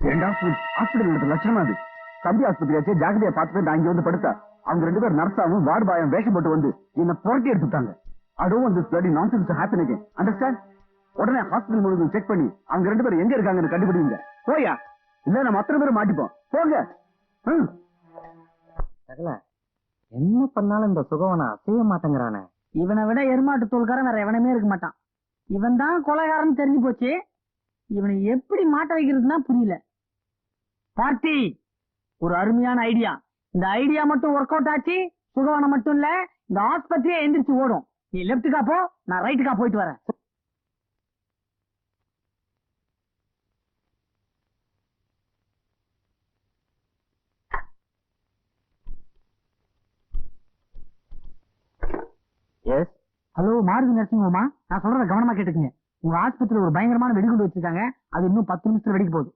Hospital லட்சணமா அது தம்பி ஆஸ்பத்திரியாச்சே ஜாகிரதையா பார்த்துட்டு நான் இங்க வந்து படுத்தா அவங்க 2 பேர் நர்ஸாவும் வார்டு பாயம் வேஷம் போட்டு வந்து என்ன புரட்டி எடுத்துட்டாங்க. I don't want this bloody nonsense to happen again. Understand? உடனே ஹாஸ்பிட்டல் முழுவதும் செக் பண்ணி அவங்க 2 பேரும் எங்க இருக்காங்கன்னு கண்டுபிடிங்க. போயா இல்ல நம்ம அத்தனை பேரும் மாட்டிப்போம். போங்க. சகல என்ன பண்ணாலும் இந்த சுகவனை அசைய மாட்டேங்கிறானே. இவனை விட எருமாட்டு தோல்காரன் வேற எவனமே இருக்க மாட்டான். இவன் தான் கொலைகாரன் தெரிஞ்சு போச்சு. இவனை எப்படி மாட்ட வைக்கிறதுனா புரியல. பார்ட்டி ஒரு அருமையான ஐடியா. இந்த ஐடியா மட்டும் ஒர்க் அவுட் ஆச்சு சுகவனம் மட்டும் இல்ல இந்த ஆஸ்பத்திரியே எந்திரிச்சு ஓடும். நீ லெப்டுக்கா போ, நான் ரைட்டுக்கா போயிட்டு வரேன். எஸ் ஹலோ மாருதி நர்சிங் ஹோமா? நான் சொல்றத கவனமா கேட்டுக்கங்க. உங்க ஆஸ்பத்திரியில ஒரு பயங்கரமான வெடிகுண்டு வச்சிருக்காங்க. அது இன்னும் 10 நிமிஷத்துல வெடிக்க போகுது.